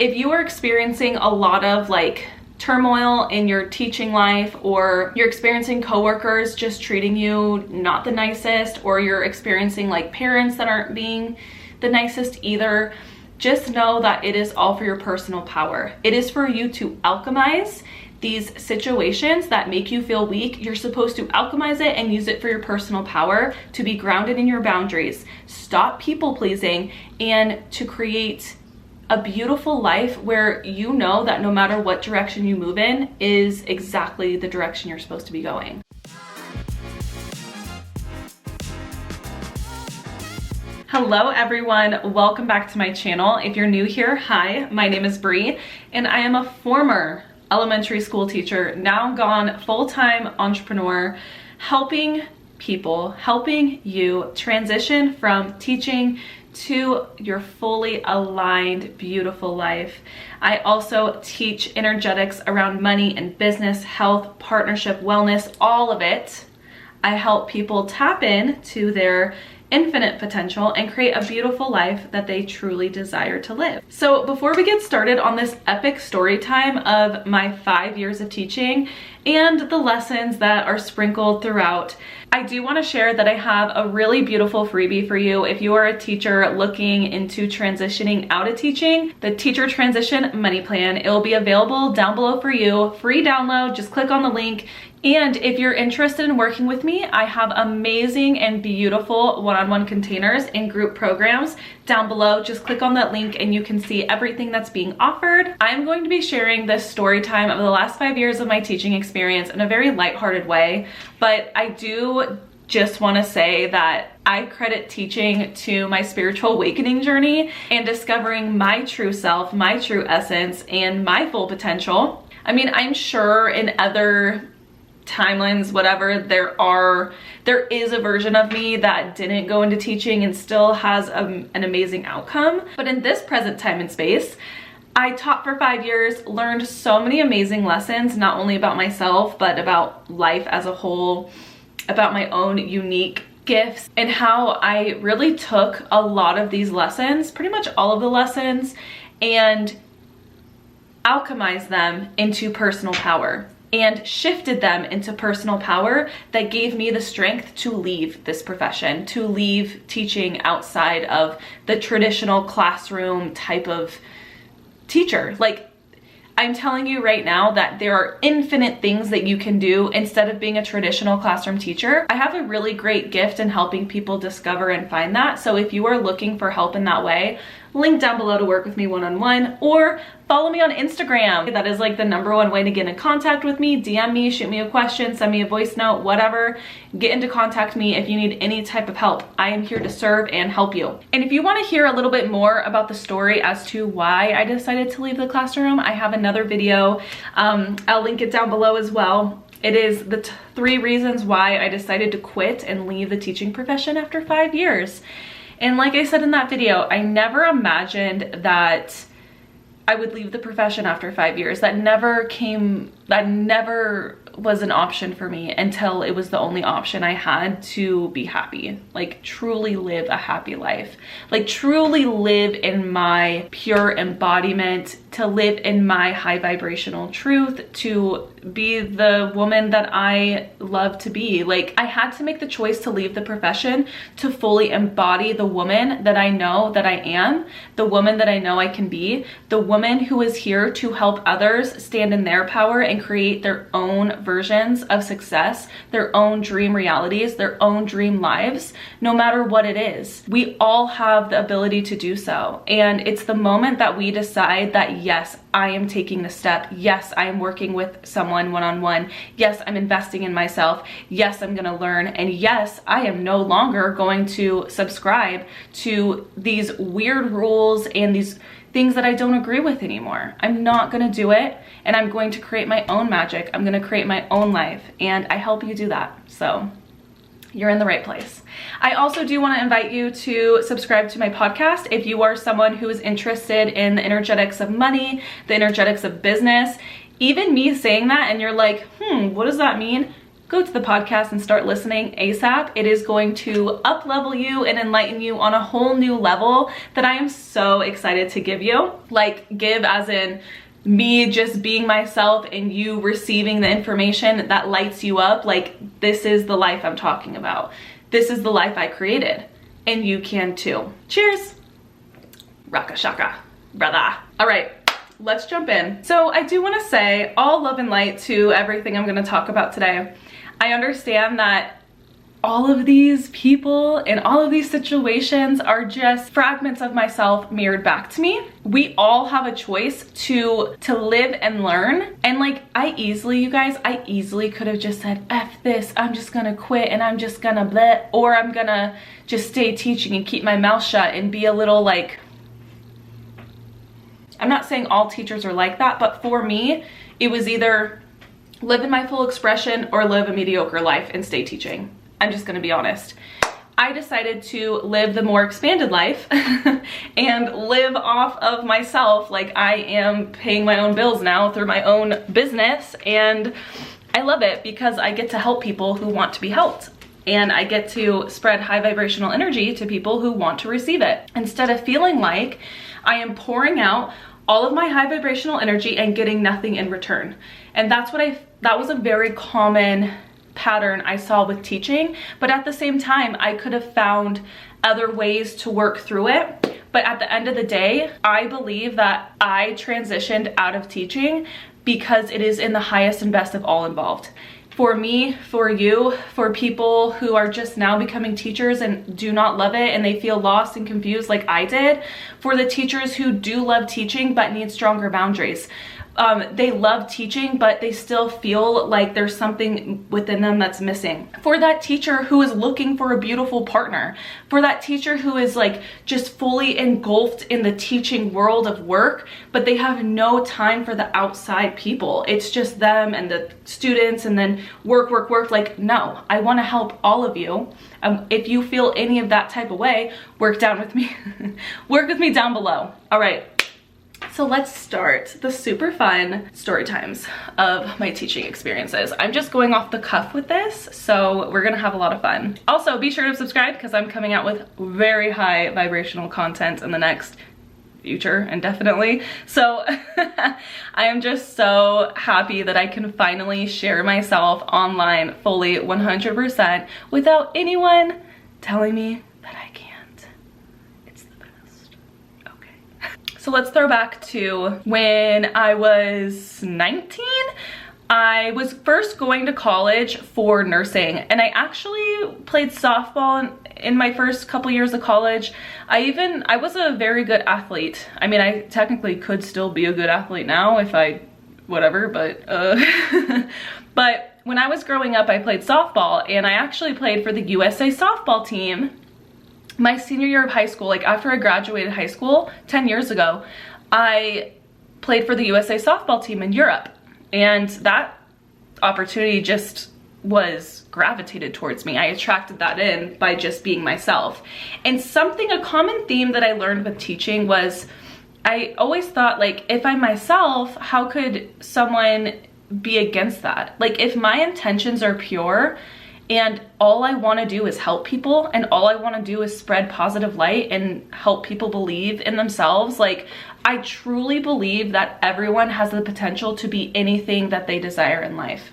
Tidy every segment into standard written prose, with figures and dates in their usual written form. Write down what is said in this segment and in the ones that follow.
If you are experiencing a lot of like turmoil in your teaching life, or you're experiencing coworkers just treating you not the nicest, or you're experiencing like parents that aren't being the nicest either, just know that it is all for your personal power. It is for you to alchemize these situations that make you feel weak. You're supposed to alchemize it and use it for your personal power, to be grounded in your boundaries, stop people pleasing, and to create a beautiful life where you know that no matter what direction you move in is exactly the direction you're supposed to be going. Hello everyone, welcome back to my channel. If you're new here, hi, my name is Bree, and I am a former elementary school teacher, now gone full-time entrepreneur, helping people, helping you transition from teaching to your fully aligned, beautiful life. I also teach energetics around money and business, health, partnership, wellness, all of it. I help people tap in to their infinite potential and create a beautiful life that they truly desire to live. So before we get started on this epic story time of my 5 years of teaching and the lessons that are sprinkled throughout, I do want to share that I have a really beautiful freebie for you if you are a teacher looking into transitioning out of teaching, the Teacher Transition Money Plan. It will be available down below for you, free download, just click on the link. And if you're interested in working with me, I have amazing and beautiful one-on-one containers and group programs down below. Just click on that link and you can see everything that's being offered. I'm going to be sharing this story time of the last 5 years of my teaching experience in a very lighthearted way, but I do just want to say that I credit teaching to my spiritual awakening journey and discovering my true self, my true essence, and my full potential. I mean, I'm sure in other timelines, whatever, there is a version of me that didn't go into teaching and still has an amazing outcome. But in this present time and space, I taught for 5 years, learned so many amazing lessons, not only about myself, but about life as a whole, about my own unique gifts, and how I really took a lot of these lessons, pretty much all of the lessons, and alchemized them into personal power and shifted them into personal power that gave me the strength to leave this profession, to leave teaching outside of the traditional classroom type of teacher. Like, I'm telling you right now that there are infinite things that you can do instead of being a traditional classroom teacher. I have a really great gift in helping people discover and find that. So if you are looking for help in that way, link down below to work with me one-on-one, or follow me on Instagram. That is like the #1 way to get in contact with me. DM me, shoot me a question, send me a voice note, whatever. Get into contact me if you need any type of help. I am here to serve and help you. And if you want to hear a little bit more about the story as to why I decided to leave the classroom, I have another video. I'll link it down below as well. It is the 3 reasons why I decided to quit and leave the teaching profession after 5 years. And like I said in that video, I never imagined that I would leave the profession after 5 years. That never was an option for me until it was the only option I had to be happy, like truly live a happy life, like truly live in my pure embodiment, to live in my high vibrational truth, to be the woman that I love to be. Like, I had to make the choice to leave the profession to fully embody the woman that I know that I am, the woman that I know I can be, the woman who is here to help others stand in their power and create their own versions of success, their own dream realities, their own dream lives, no matter what it is. We all have the ability to do so. And it's the moment that we decide that, yes, I am taking the step. Yes, I am working with someone one-on-one. Yes, I'm investing in myself. Yes, I'm gonna learn. And yes, I am no longer going to subscribe to these weird rules and these things that I don't agree with anymore. I'm not gonna do it, and I'm going to create my own magic. I'm gonna create my own life, and I help you do that. So you're in the right place. I also do want to invite you to subscribe to my podcast if you are someone who is interested in the energetics of money, the energetics of business. Even me saying that and you're like, what does that mean? go to the podcast and start listening ASAP. It is going to up-level you and enlighten you on a whole new level that I am so excited to give you. Like, give as in me just being myself and you receiving the information that lights you up. Like, this is the life I'm talking about. This is the life I created, and you can too. Cheers. Raka shaka, brother. All right, let's jump in. So I do want to say all love and light to everything I'm going to talk about today. I understand that all of these people and all of these situations are just fragments of myself mirrored back to me. We all have a choice to live and learn. And like, you guys, I easily could have just said, F this, I'm just gonna quit and I'm just gonna bleh, or I'm gonna just stay teaching and keep my mouth shut and be a little like, I'm not saying all teachers are like that, but for me, it was either live in my full expression or live a mediocre life and stay teaching. I'm just gonna be honest. I decided to live the more expanded life and live off of myself. Like, I am paying my own bills now through my own business, and I love it because I get to help people who want to be helped. And I get to spread high vibrational energy to people who want to receive it. Instead of feeling like I am pouring out all of my high vibrational energy and getting nothing in return. And that was a very common pattern I saw with teaching, but at the same time, I could have found other ways to work through it. But at the end of the day, I believe that I transitioned out of teaching because it is in the highest and best of all involved. For me, for you, for people who are just now becoming teachers and do not love it and they feel lost and confused like I did, for the teachers who do love teaching but need stronger boundaries. They love teaching, but they still feel like there's something within them that's missing. For that teacher who is looking for a beautiful partner. For that teacher who is like just fully engulfed in the teaching world of work, but they have no time for the outside people. It's just them and the students and then work. Like, no, I want to help all of you. If you feel any of that type of way, work down with me. Work with me down below. All right. So let's start the super fun story times of my teaching experiences. I'm just going off the cuff with this, so we're gonna have a lot of fun. Also, be sure to subscribe because I'm coming out with very high vibrational content in the next future, indefinitely. So I am just so happy that I can finally share myself online fully 100% without anyone telling me that I can't. So let's throw back to when I was 19. I was first going to college for nursing, and I actually played softball in my first couple years of college. I was a very good athlete. I mean, I technically could still be a good athlete now if I, whatever, but but when I was growing up, I played softball, and I actually played for the USA softball team. My senior year of high school, like after I graduated high school 10 years ago, I played for the USA softball team in Europe. And that opportunity just was gravitated towards me. I attracted that in by just being myself. And a common theme that I learned with teaching was I always thought, like, if I'm myself, how could someone be against that? Like, if my intentions are pure, and all I want to do is help people, and all I want to do is spread positive light and help people believe in themselves. Like, I truly believe that everyone has the potential to be anything that they desire in life.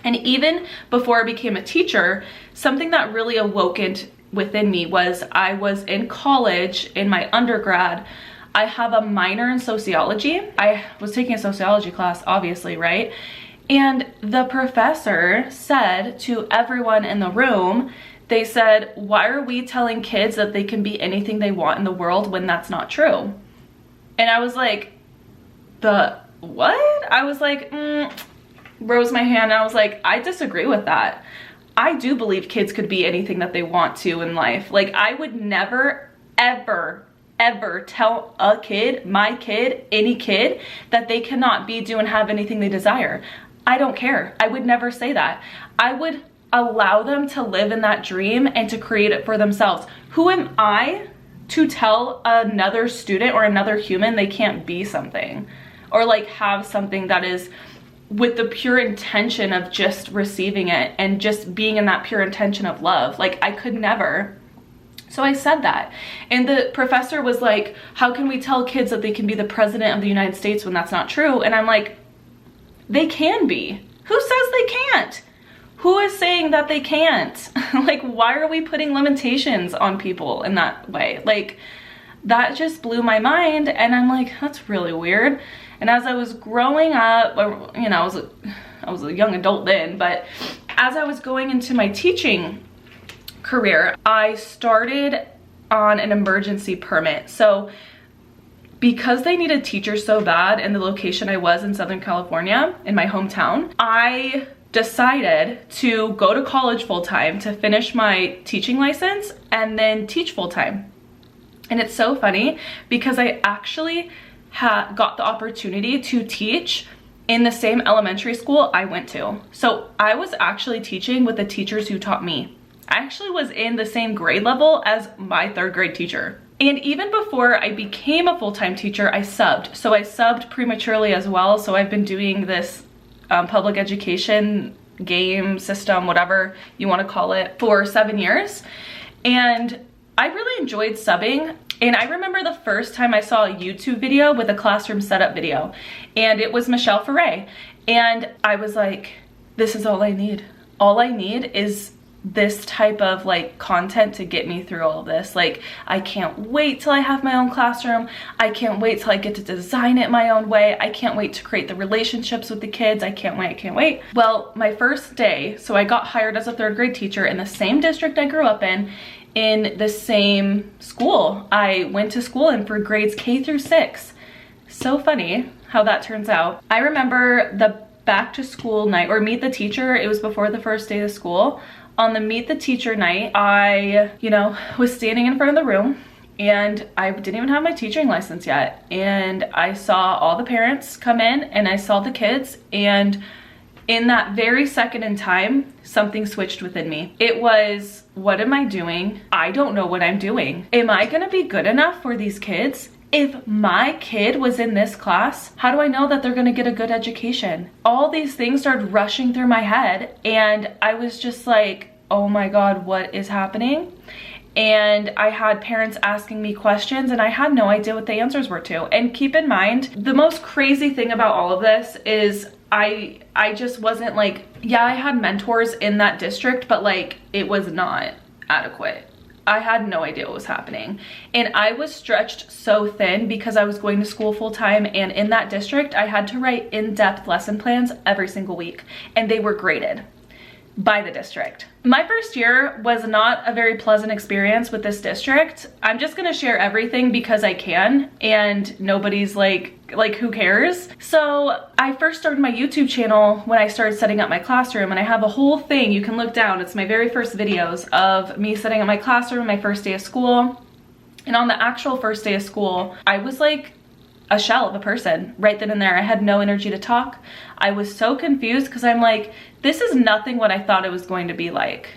And even before I became a teacher, something that really awoken within me was I was in college in my undergrad. I have a minor in sociology. I was taking a sociology class, obviously, right? And the professor said to everyone in the room, they said, why are we telling kids that they can be anything they want in the world when that's not true? And I was like, what? I was like, rose my hand, and I was like, I disagree with that. I do believe kids could be anything that they want to in life. Like, I would never, ever tell a kid, my kid, any kid, that they cannot be, do, and have anything they desire. I don't care. I would never say that. I would allow them to live in that dream and to create it for themselves. Who am I to tell another student or another human they can't be something or like have something that is with the pure intention of just receiving it and just being in that pure intention of love. Like, I could never. So I said that. And the professor was like, how can we tell kids that they can be the president of the United States when that's not true? And I'm like, they can be. Who says they can't? Who is saying that they can't? Like, why are we putting limitations on people in that way? Like, that just blew my mind. And I'm like, that's really weird. And as I was growing up, or, you know, I was a young adult then, but as I was going into my teaching career, I started on an emergency permit. So because they needed teachers so bad in the location I was in Southern California, in my hometown, I decided to go to college full-time to finish my teaching license and then teach full-time. And it's so funny because I actually got the opportunity to teach in the same elementary school I went to. So I was actually teaching with the teachers who taught me. I actually was in the same grade level as my 3rd grade teacher. And even before I became a full-time teacher, I subbed. So I subbed prematurely as well. So I've been doing this public education game system, whatever you want to call it, for 7 years. And I really enjoyed subbing. And I remember the first time I saw a YouTube video with a classroom setup video, and it was Michelle Ferre. And I was like, this is all I need. All I need is this type of like content to get me through all of this. Like, I can't wait till I have my own classroom. I can't wait till I get to design it my own way. I can't wait to create the relationships with the kids. I can't wait, I can't wait. Well, my first day, so I got hired as a 3rd grade teacher in the same district I grew up in the same school I went to school in for grades K through 6. So funny how that turns out. I remember the back to school night, or meet the teacher, it was before the first day of school. On the meet the teacher night, I, you know, was standing in front of the room and I didn't even have my teaching license yet. And I saw all the parents come in and I saw the kids, and in that very second in time, something switched within me. It was, what am I doing? I don't know what I'm doing. Am I gonna be good enough for these kids? If my kid was in this class, how do I know that they're gonna get a good education? All these things started rushing through my head, and I was just like, oh my God, what is happening? And I had parents asking me questions and I had no idea what the answers were to. And keep in mind, the most crazy thing about all of this is I just wasn't like, yeah, I had mentors in that district, but like, it was not adequate. I had no idea what was happening. And I was stretched so thin because I was going to school full time, and in that district, I had to write in-depth lesson plans every single week, and they were graded by the district. My first year was not a very pleasant experience with this district. I'm just gonna share everything because I can, and nobody's like who cares? So I first started my YouTube channel when I started setting up my classroom, and I have a whole thing you can look down. It's my very first videos of me setting up my classroom, my first day of school. And on the actual first day of school, I was like a shell of a person right then and there. I had no energy to talk. I was so confused because I'm like, this is nothing what I thought it was going to be like.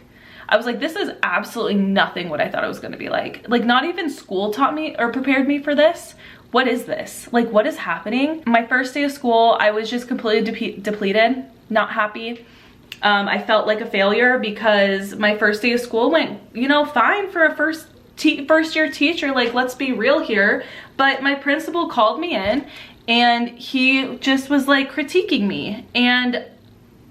I was like, this is absolutely nothing what I thought it was going to be like. Like, not even school taught me or prepared me for this. What is this? Like, what is happening? My first day of school, I was just completely depleted, not happy. I felt like a failure because my first day of school went, you know, fine for a first year teacher. Like, let's be real here. But my principal called me in and he just was like critiquing me. And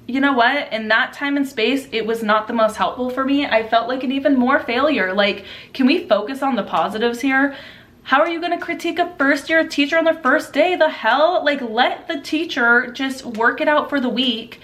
you know what? In that time and space, it was not the most helpful for me. I felt like an even more failure. Like, can we focus on the positives here? How are you gonna critique a first year teacher on their first day? The hell? Like, let the teacher just work it out for the week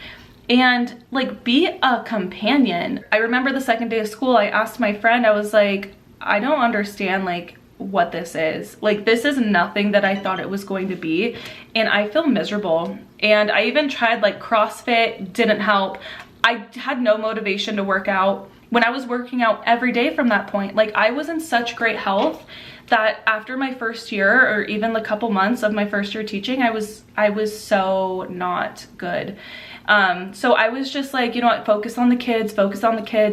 and like be a companion. I remember the second day of school, I asked my friend, I was like, I don't understand like what this is. Like, this is nothing that I thought it was going to be, and I feel miserable. And I even tried like CrossFit, didn't help. I had no motivation to work out. When I was working out every day from that point, like, I was in such great health that after my first year, or even the couple months of my first year teaching, I was so not good. So I was just like, you know what, focus on the kids,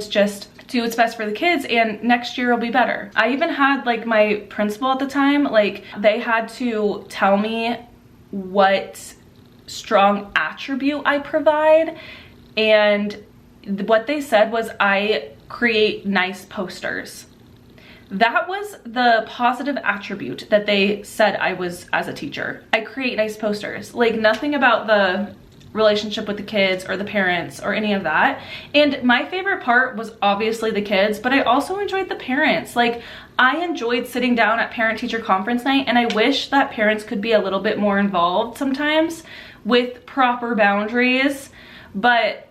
just do what's best for the kids, and next year will be better. I even had like my principal at the time, like, they had to tell me what strong attribute I provide. And what they said was I create nice posters. That was the positive attribute that they said I was as a teacher. I create nice posters. Like, nothing about the relationship with the kids or the parents or any of that. And my favorite part was obviously the kids, but I also enjoyed the parents. Like, I enjoyed sitting down at parent-teacher conference night, and I wish that parents could be a little bit more involved sometimes with proper boundaries. But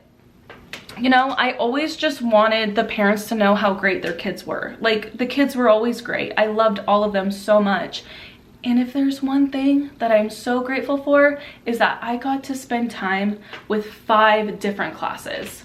you know, I always just wanted the parents to know how great their kids were. Like, the kids were always great. I loved all of them so much. And if there's one thing that I'm so grateful for, is that I got to spend time with 5 different classes.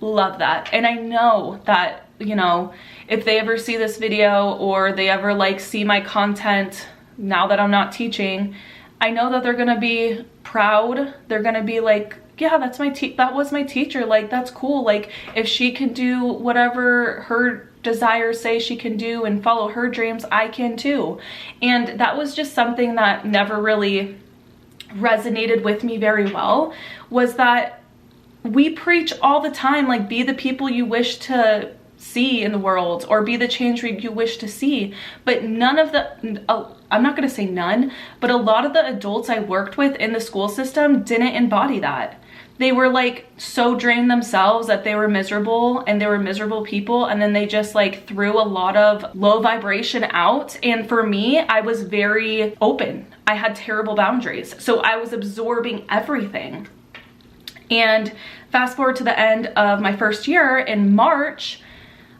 Love that. And I know that, you know, if they ever see this video or they ever like see my content now that I'm not teaching, I know that they're gonna be proud. They're gonna be like, yeah, that's that was my teacher. Like, that's cool. Like, if she can do whatever her desires say she can do and follow her dreams, I can too. And that was just something that never really resonated with me very well, was that we preach all the time, like, be the people you wish to see in the world, or be the change you wish to see. But none of the, I'm not gonna say none, but a lot of the adults I worked with in the school system didn't embody that. They were like so drained themselves that they were miserable, and they were miserable people, and then they just like threw a lot of low vibration out. And for me, I was very open. I had terrible boundaries. So I was absorbing everything. And fast forward to the end of my first year in March,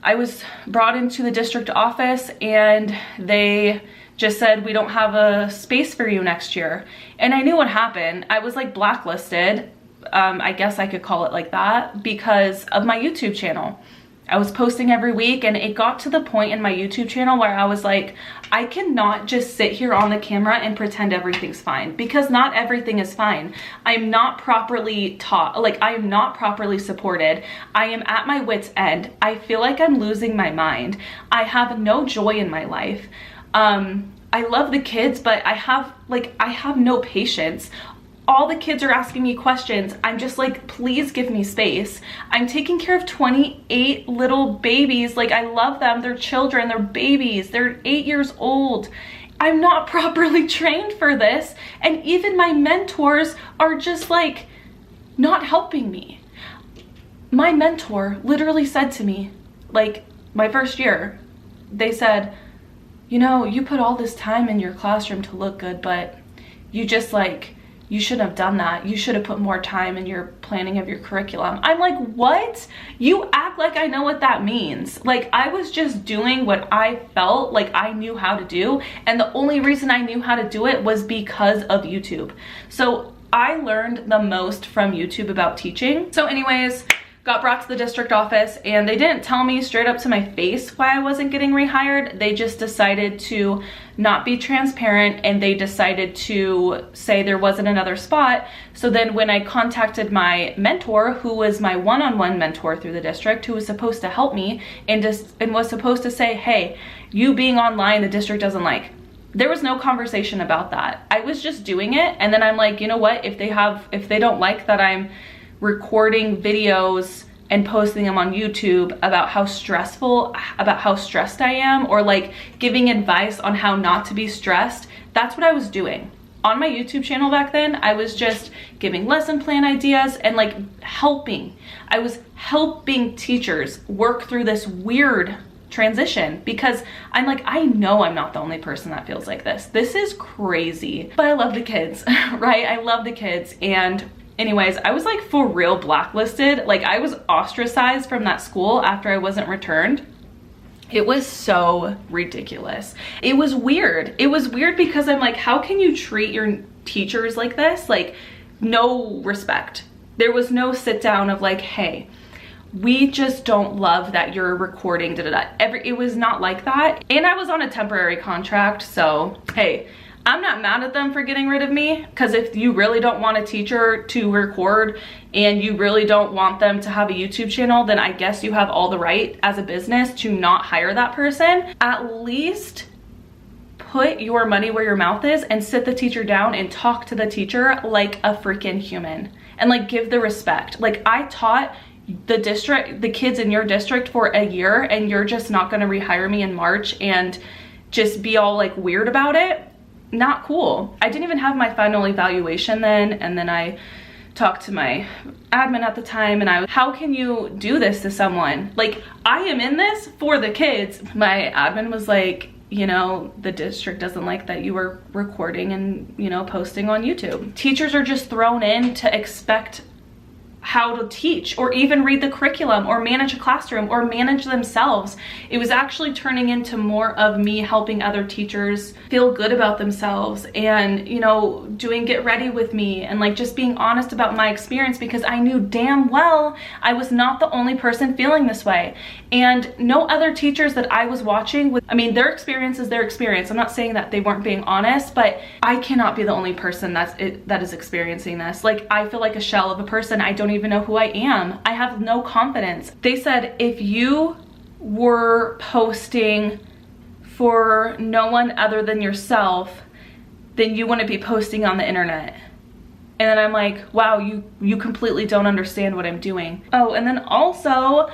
I was brought into the district office, and they just said, we don't have a space for you next year. And I knew what happened. I was like blacklisted. I guess I could call it like that, because of my YouTube channel. I was posting every week, and it got to the point in my YouTube channel where I was like, I cannot just sit here on the camera and pretend everything's fine, because not everything is fine. I'm not properly taught, like, I am not properly supported. I am at my wit's end. I feel like I'm losing my mind. I have no joy in my life. I love the kids, but I have no patience. All the kids are asking me questions. I'm just like, please give me space. I'm taking care of 28 little babies. Like, I love them. They're children, they're babies. They're 8 years old. I'm not properly trained for this. And even my mentors are just like not helping me. My mentor literally said to me, like, my first year, they said, you know, you put all this time in your classroom to look good, but you just like, you shouldn't have done that. You should have put more time in your planning of your curriculum. I'm like, what? You act like I know what that means. Like, I was just doing what I felt like I knew how to do. And the only reason I knew how to do it was because of YouTube. So I learned the most from YouTube about teaching. So anyways, got brought to the district office, and they didn't tell me straight up to my face why I wasn't getting rehired. They just decided to not be transparent, and they decided to say there wasn't another spot. So then when I contacted my mentor, who was my one-on-one mentor through the district, who was supposed to help me and was supposed to say, hey, you being online, the district doesn't like. There was no conversation about that. I was just doing it, and then I'm like, you know what, if they don't like that I'm recording videos and posting them on YouTube about how stressed I am, or like giving advice on how not to be stressed, that's what I was doing. On my YouTube channel back then, I was just giving lesson plan ideas and like helping. I was helping teachers work through this weird transition, because I'm like, I know I'm not the only person that feels like this. This is crazy. But I love the kids, right? I love the kids. And anyways, I was like for real blacklisted. Like, I was ostracized from that school after I wasn't returned. It was so ridiculous. It was weird. It was weird because I'm like, how can you treat your teachers like this? Like, no respect. There was no sit down of like, hey, we just don't love that you're recording, It was not like that. And I was on a temporary contract, so hey, I'm not mad at them for getting rid of me, because if you really don't want a teacher to record and you really don't want them to have a YouTube channel, then I guess you have all the right as a business to not hire that person. At least put your money where your mouth is and sit the teacher down and talk to the teacher like a freaking human and like give the respect. Like, I taught the kids in your district for a year, and you're just not going to rehire me in March and just be all like weird about it. Not cool. I didn't even have my final evaluation then, and then I talked to my admin at the time, and how can you do this to someone? Like, I am in this for the kids. My admin was like, you know, the district doesn't like that you were recording and, you know, posting on YouTube. Teachers are just thrown in to expect how to teach, or even read the curriculum, or manage a classroom, or manage themselves. It was actually turning into more of me helping other teachers feel good about themselves, and, you know, doing get ready with me, and like just being honest about my experience, because I knew damn well I was not the only person feeling this way. And no other teachers that I was watching with, I mean, their experience is their experience. I'm not saying that they weren't being honest, but I cannot be the only person that is experiencing this. Like, I feel like a shell of a person. I don't even know who I am. I have no confidence. They said, if you were posting for no one other than yourself, then you wouldn't be posting on the internet. And then I'm like, wow, you completely don't understand what I'm doing. Oh, and then also,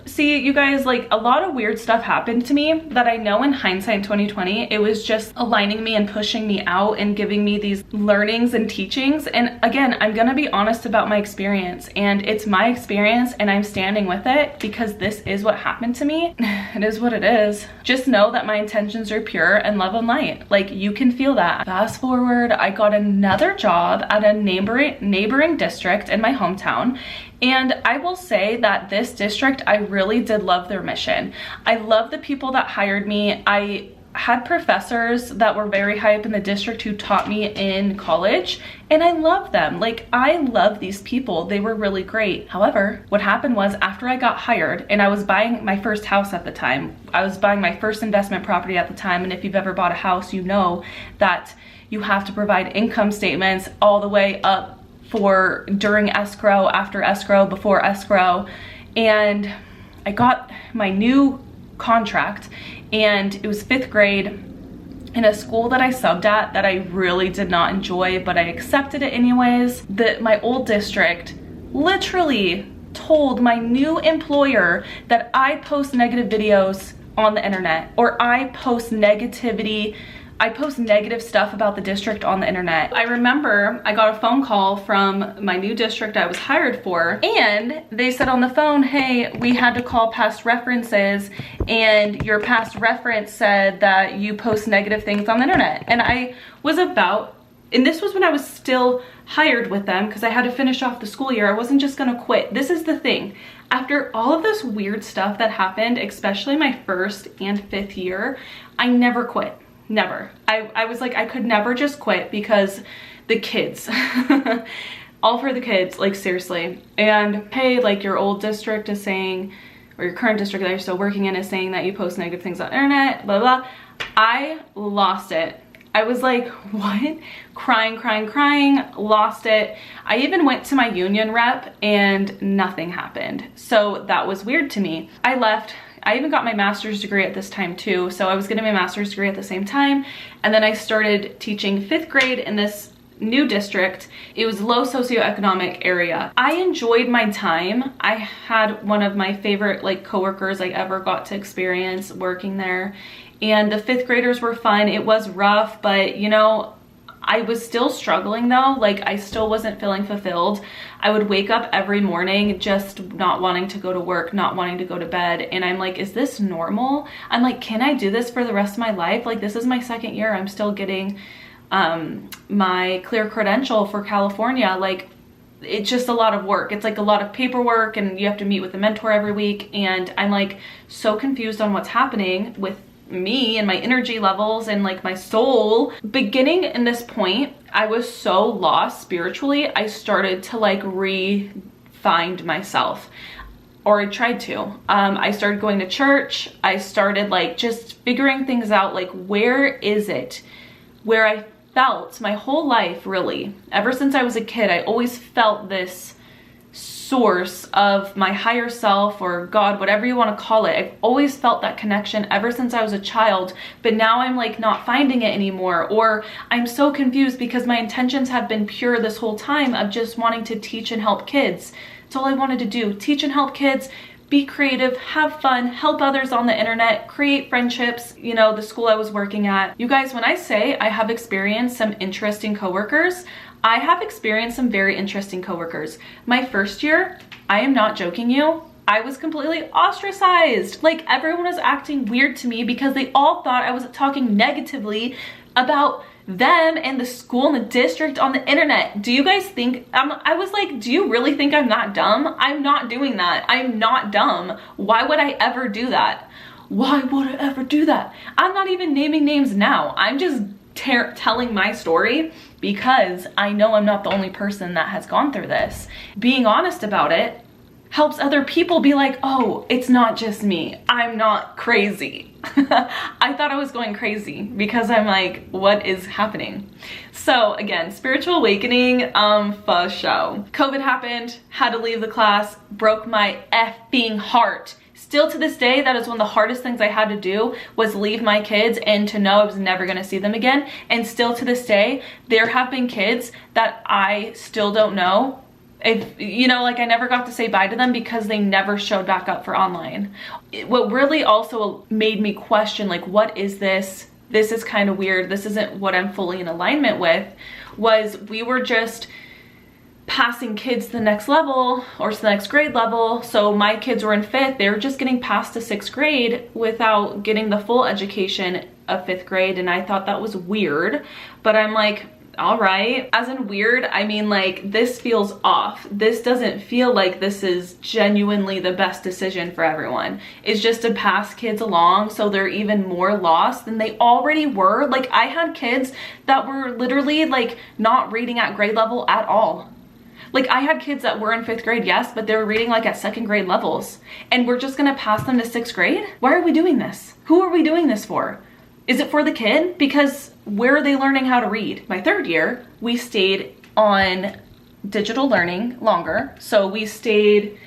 see, you guys, like, a lot of weird stuff happened to me that I know in hindsight in 2020, it was just aligning me and pushing me out and giving me these learnings and teachings. And again, I'm gonna be honest about my experience, and it's my experience, and I'm standing with it because this is what happened to me. It is what it is. Just know that my intentions are pure and love and light. Like, you can feel that. Fast forward, I got another job at a neighboring district in my hometown. And I will say that this district, I really did love their mission. I love the people that hired me. I had professors that were very high up in the district who taught me in college, and I love them. Like, I love these people. They were really great. However, what happened was, after I got hired, and I was buying my first house at the time, I was buying my first investment property at the time, and if you've ever bought a house, you know that you have to provide income statements all the way up for during escrow, after escrow, before escrow. And I got my new contract, and it was 5th grade in a school that I subbed at that I really did not enjoy, but I accepted it anyways. My old district literally told my new employer that I post negative videos on the internet, or I post negative stuff about the district on the internet. I remember I got a phone call from my new district I was hired for, and they said on the phone, hey, we had to call past references, and your past reference said that you post negative things on the internet. And this was when I was still hired with them, because I had to finish off the school year. I wasn't just gonna quit. This is the thing. After all of this weird stuff that happened, especially my 1st and 5th year, I never quit. Never. I was like, I could never just quit, because the kids, all for the kids, like, seriously. And hey, like, your old district is saying, or your current district that you're still working in is saying that you post negative things on the internet, blah, blah. I lost it. I was like, what? Crying, lost it. I even went to my union rep, and nothing happened. So that was weird to me. I left. I even got my master's degree at this time too. So I was getting my master's degree at the same time. And then I started teaching 5th grade in this new district. It was low socioeconomic area. I enjoyed my time. I had one of my favorite like coworkers I ever got to experience working there. And the 5th graders were fun. It was rough, but you know, I was still struggling though. Like, I still wasn't feeling fulfilled. I would wake up every morning just not wanting to go to work, not wanting to go to bed. And I'm like, is this normal? I'm like, can I do this for the rest of my life? Like, this is my 2nd year. I'm still getting my clear credential for California. Like, it's just a lot of work. It's like a lot of paperwork, and you have to meet with a mentor every week. And I'm like so confused on what's happening with me and my energy levels and like my soul. Beginning in this point, I was so lost spiritually. I started to like re-find myself, or I tried to. I started going to church. I started like just figuring things out, like, where is it where I felt my whole life, really ever since I was a kid, I always felt this source of my higher self or God, whatever you want to call it. I've always felt that connection ever since I was a child, but now I'm like not finding it anymore, or I'm so confused because my intentions have been pure this whole time of just wanting to teach and help kids. That's all I wanted to do, teach and help kids, be creative, have fun, help others on the internet, create friendships, you know, the school I was working at. You guys, when I say I have experienced some interesting coworkers, I have experienced some very interesting coworkers. My first year, I am not joking you, I was completely ostracized. Like, everyone was acting weird to me because they all thought I was talking negatively about them and the school and the district on the internet. Do you guys think, I was like, do you really think I'm that dumb? I'm not doing that. I'm not dumb. Why would I ever do that? Why would I ever do that? I'm not even naming names now. I'm just telling my story because I know I'm not the only person that has gone through this. Being honest about it helps other people be like, oh, it's not just me. I'm not crazy. I thought I was going crazy because I'm like, what is happening? So again, spiritual awakening, for show. COVID happened, had to leave the class, broke my effing heart. Still to this day, that is one of the hardest things I had to do, was leave my kids and to know I was never gonna see them again. And still to this day, there have been kids that I still don't know. If, you know, like I never got to say bye to them because they never showed back up for online. What really also made me question, like, what is this? This is kind of weird. This isn't what I'm fully in alignment with, was we were just passing kids to the next level or to the next grade level. So my kids were in 5th, they were just getting passed to 6th grade without getting the full education of 5th grade. And I thought that was weird, but I'm like, all right. As in weird, I mean like this feels off. This doesn't feel like this is genuinely the best decision for everyone. It's just to pass kids along so they're even more lost than they already were. Like I had kids that were literally like not reading at grade level at all. Like I had kids that were in 5th grade, yes, but they were reading like at 2nd grade levels. And we're just gonna pass them to 6th grade? Why are we doing this? Who are we doing this for? Is it for the kid? Because where are they learning how to read? My 3rd year, we stayed on digital learning longer. So we stayed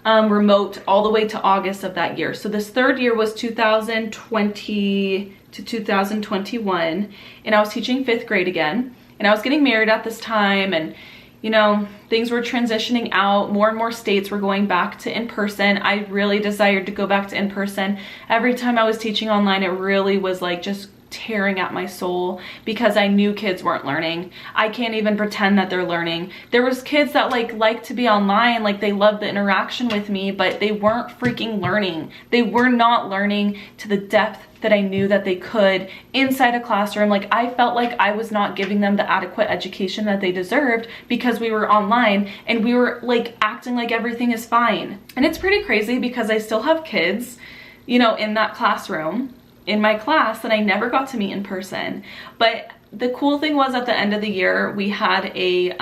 remote all the way to August of that year. So this 3rd year was 2020 to 2021. And I was teaching 5th grade again. And I was getting married at this time. And you know, things were transitioning out. More and more states were going back to in-person. I really desired to go back to in-person. Every time I was teaching online, it really was like just tearing at my soul because I knew kids weren't learning. I can't even pretend that they're learning. There was kids that like to be online, like they loved the interaction with me, but they weren't freaking learning. They were not learning to the depth that I knew that they could inside a classroom. Like I felt like I was not giving them the adequate education that they deserved because we were online and we were like acting like everything is fine. And it's pretty crazy because I still have kids, you know, in that classroom, in my class that I never got to meet in person. But the cool thing was at the end of the year, we had a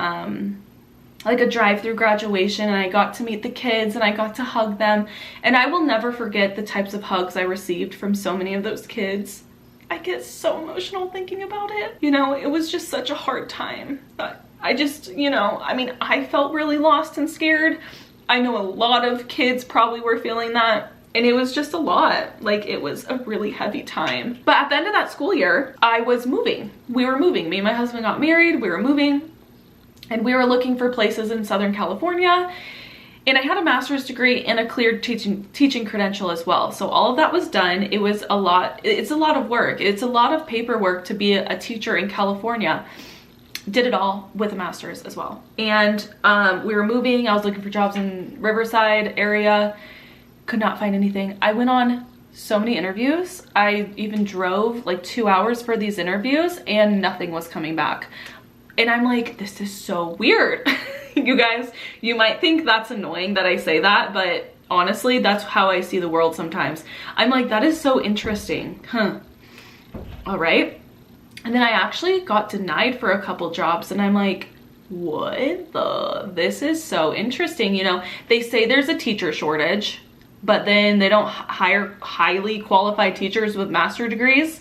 like a drive-through graduation and I got to meet the kids and I got to hug them. And I will never forget the types of hugs I received from so many of those kids. I get so emotional thinking about it. You know, it was just such a hard time. But I just, you know, I mean, I felt really lost and scared. I know a lot of kids probably were feeling that. And it was just a lot. Like it was a really heavy time. But at the end of that school year, I was moving. We were moving. Me and my husband got married. We were moving. And we were looking for places in Southern California. And I had a master's degree and a cleared teaching credential as well. So all of that was done. It was a lot. It's a lot of work. It's a lot of paperwork to be a teacher in California. Did it all with a master's as well. And we were moving. I was looking for jobs in Riverside area. Could not find anything. I went on so many interviews. I even drove like 2 hours for these interviews and nothing was coming back. And I'm like, this is so weird. You guys, you might think that's annoying that I say that, but honestly, that's how I see the world sometimes. I'm like, that is so interesting. Huh. All right. And then I actually got denied for a couple jobs and I'm like, what the? This is so interesting. You know, they say there's a teacher shortage, but then they don't hire highly qualified teachers with master's degrees.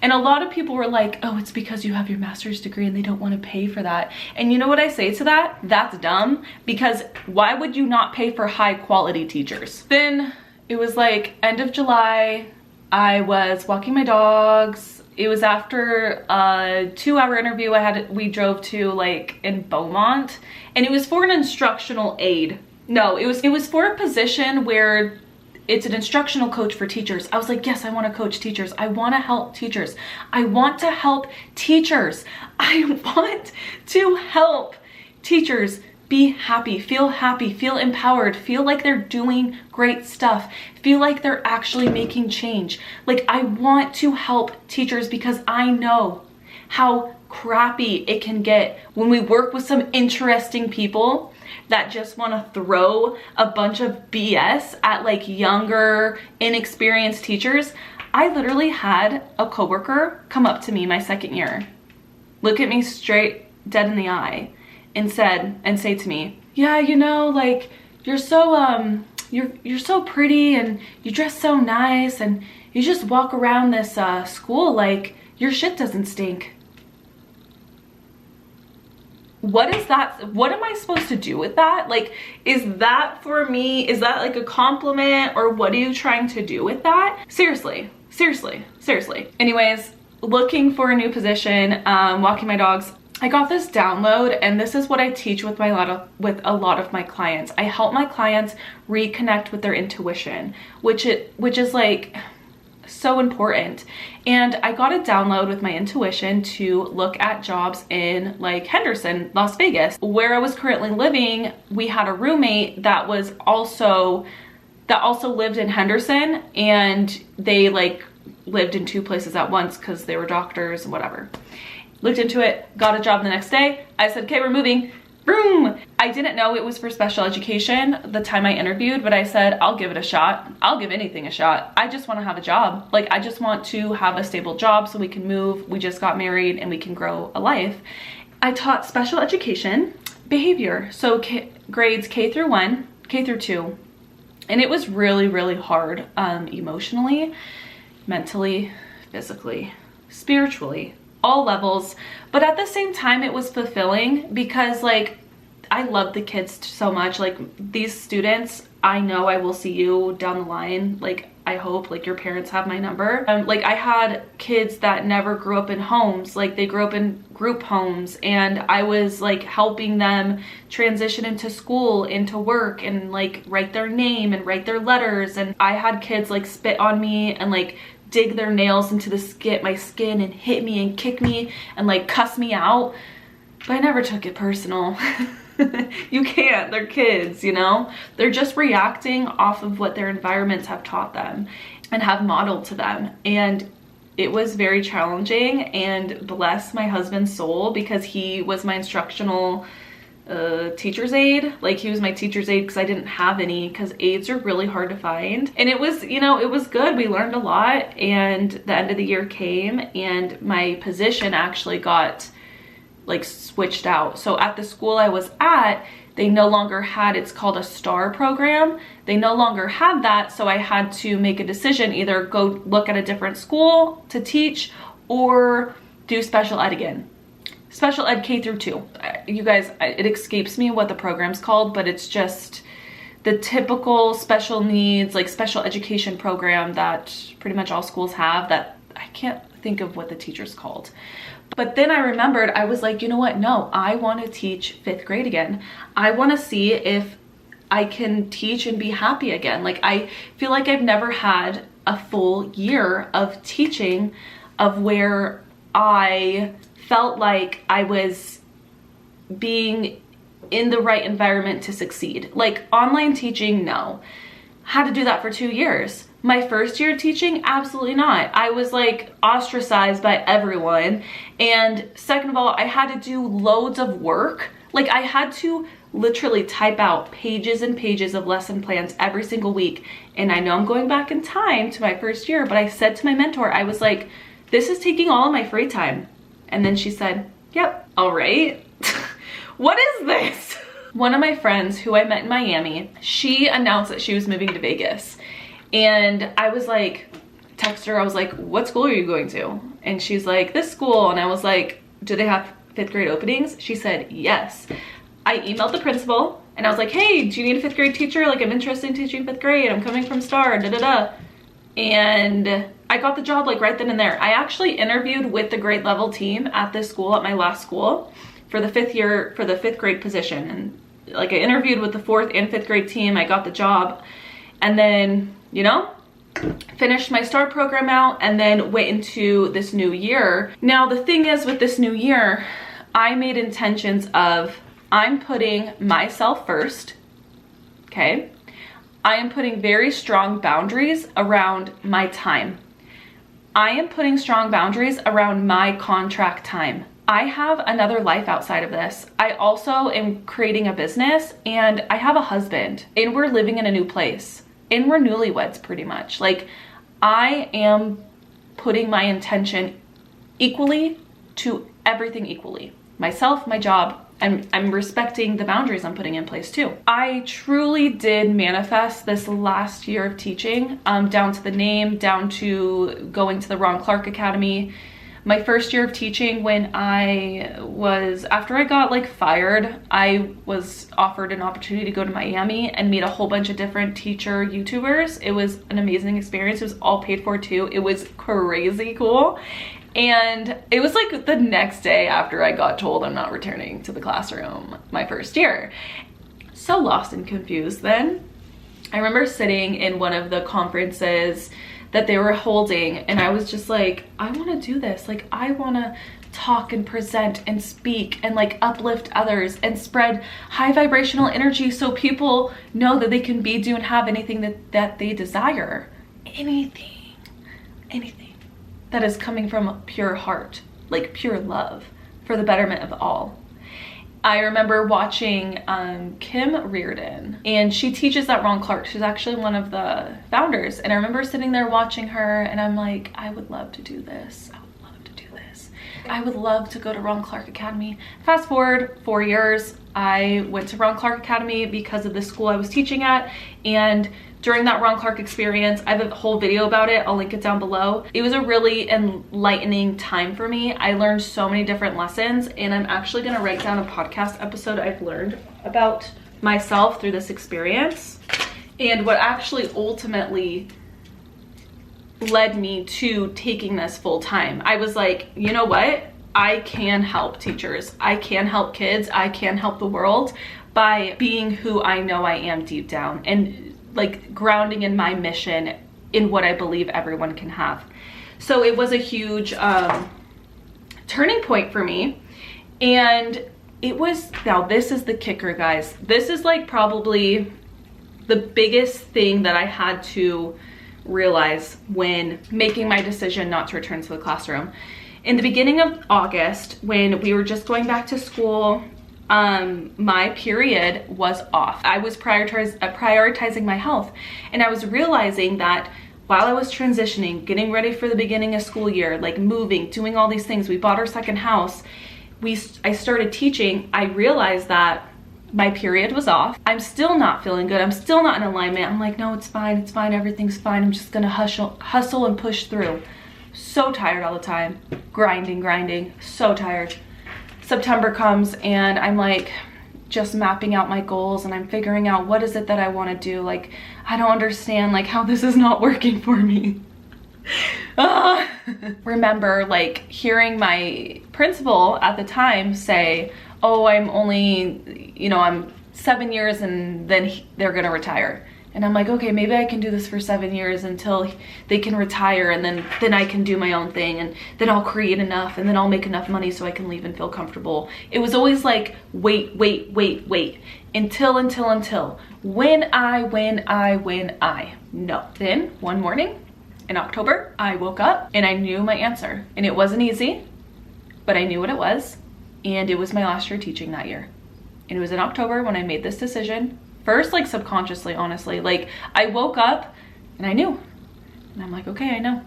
And a lot of people were like, oh, it's because you have your master's degree and they don't want to pay for that. And you know what I say to that? That's dumb, because why would you not pay for high quality teachers? Then it was like end of July, I was walking my dogs. It was after a 2-hour interview we drove to like in Beaumont, and it was for an instructional aide. No, it was for a position where it's an instructional coach for teachers. I was like, yes, I want to coach teachers. I want to help teachers. I want to help teachers. I want to help teachers be happy, feel empowered, feel like they're doing great stuff, feel like they're actually making change. Like, I want to help teachers because I know how crappy it can get when we work with some interesting people that just want to throw a bunch of BS at like younger, inexperienced teachers. I literally had a coworker come up to me my second year, look at me straight dead in the eye, and say to me, yeah, you know, like, you're so you're so pretty and you dress so nice and you just walk around this school like your shit doesn't stink. What is that? What am I supposed to do with that? Like, is that for me? Is that like a compliment, or what are you trying to do with that? Seriously. Anyways, looking for a new position, walking my dogs. I got this download, and this is what I teach with a lot of my clients. I help my clients reconnect with their intuition, which is like so important. And I got a download with my intuition to look at jobs in like Henderson, Las Vegas, where I was currently living. We had a roommate that also lived in Henderson, and they like lived in 2 places at once because they were doctors and whatever. Looked into it, got a job the next day. I said, okay, we're moving. Boom! I didn't know it was for special education the time I interviewed, but I said, I'll give it a shot. I'll give anything a shot. I just want to have a job. Like, I just want to have a stable job so we can move. We just got married and we can grow a life. I taught special education behavior. So grades K through 1, K through 2. And it was really, really hard, emotionally, mentally, physically, spiritually, all levels. But at the same time, it was fulfilling because like I love the kids so much. Like, these students, I know I will see you down the line. Like, I hope like your parents have my number. Like, I had kids that never grew up in homes. Like, they grew up in group homes, and I was like helping them transition into school, into work, and like write their name and write their letters. And I had kids like spit on me and like dig their nails into my skin and hit me and kick me and like cuss me out, but I never took it personal. You can't, they're kids, you know? They're just reacting off of what their environments have taught them and have modeled to them. And it was very challenging, and bless my husband's soul, because he was my instructional teacher's aide. Like, he was my teacher's aide because I didn't have any, because aides are really hard to find. And it was, you know, it was good. We learned a lot, and the end of the year came and my position actually got like switched out. So at the school I was at, they no longer had, it's called a STAR program. They no longer had that. So I had to make a decision, either go look at a different school to teach or do special ed again. Special ed K through 2. You guys, it escapes me what the program's called, but it's just the typical special needs, like special education program that pretty much all schools have, that I can't think of what the teacher's called. But then I remembered, I was like, you know what? No, I want to teach 5th grade again. I want to see if I can teach and be happy again. Like, I feel like I've never had a full year of teaching of where I felt like I was being in the right environment to succeed. Like, online teaching, no. Had to do that for 2 years. My first year teaching, absolutely not. I was like ostracized by everyone. And second of all, I had to do loads of work. Like, I had to literally type out pages and pages of lesson plans every single week. And I know I'm going back in time to my first year, but I said to my mentor, I was like, this is taking all of my free time. And then she said, yep, all right. What is this? One of my friends who I met in Miami, she announced that she was moving to Vegas. And I was like, texted her, I was like, what school are you going to? And she's like, this school. And I was like, do they have 5th grade openings? She said, yes. I emailed the principal and I was like, hey, do you need a 5th grade teacher? Like, I'm interested in teaching 5th grade. I'm coming from Star, da da da. And I got the job like right then and there. I actually interviewed with the grade level team at this school, at my last school, for the 5th grade position. And like, I interviewed with the 4th and 5th grade team. I got the job, and then, you know, finished my STAR program out and then went into this new year. Now, the thing is with this new year, I made intentions of, I'm putting myself first, okay? I am putting very strong boundaries around my time. I am putting strong boundaries around my contract time. I have another life outside of this. I also am creating a business, and I have a husband, and we're living in a new place. And we're newlyweds pretty much. Like, I am putting my intention equally to everything equally. Myself, my job, and I'm respecting the boundaries I'm putting in place too. I truly did manifest this last year of teaching, down to the name, down to going to the Ron Clark Academy. My first year of teaching, after I got like fired, I was offered an opportunity to go to Miami and meet a whole bunch of different teacher YouTubers. It was an amazing experience. It was all paid for too. It was crazy cool. And it was like the next day after I got told I'm not returning to the classroom my first year. So lost and confused then. I remember sitting in one of the conferences that they were holding, and I was just like, I want to do this. Like, I want to talk and present and speak and like uplift others and spread high vibrational energy so people know that they can be, do, and have anything that they desire. Anything that is coming from a pure heart, like pure love for the betterment of all. I remember watching Kim Reardon, and she teaches at Ron Clark. She's actually one of the founders. And I remember sitting there watching her, and I'm like, I would love to do this. I would love to do this. I would love to go to Ron Clark Academy. Fast forward 4 years, I went to Ron Clark Academy because of the school I was teaching at. And during that Ron Clark experience, I have a whole video about it. I'll link it down below. It was a really enlightening time for me. I learned so many different lessons, and I'm actually gonna write down a podcast episode I've learned about myself through this experience and what actually ultimately led me to taking this full time. I was like, you know what? I can help teachers. I can help kids. I can help the world by being who I know I am deep down, and like grounding in my mission in what I believe everyone can have. So it was a huge turning point for me. And it was, now this is the kicker, guys. This is like probably the biggest thing that I had to realize when making my decision not to return to the classroom. In the beginning of August, when we were just going back to school, my period was off. I was prioritizing my health, and I was realizing that while I was transitioning, getting ready for the beginning of school year, like moving, doing all these things, we bought our second house, I started teaching, I realized that my period was off. I'm still not feeling good. I'm still not in alignment. I'm like, no, it's fine, everything's fine. I'm just gonna hustle and push through. So tired all the time, grinding, so tired. September comes, and I'm like just mapping out my goals, and I'm figuring out what is it that I want to do. Like, I don't understand like how this is not working for me. Remember like hearing my principal at the time say, oh, I'm only, you know, I'm 7 years and then they're gonna retire. And I'm like, okay, maybe I can do this for 7 years until they can retire, and then I can do my own thing, and then I'll create enough, and then I'll make enough money so I can leave and feel comfortable. It was always like, wait, until, when I. No. Then one morning in October, I woke up and I knew my answer. And it wasn't easy, but I knew what it was. And it was my last year teaching that year. And it was in October when I made this decision. First, like subconsciously, honestly, like I woke up and I knew, and I'm like, okay, I know.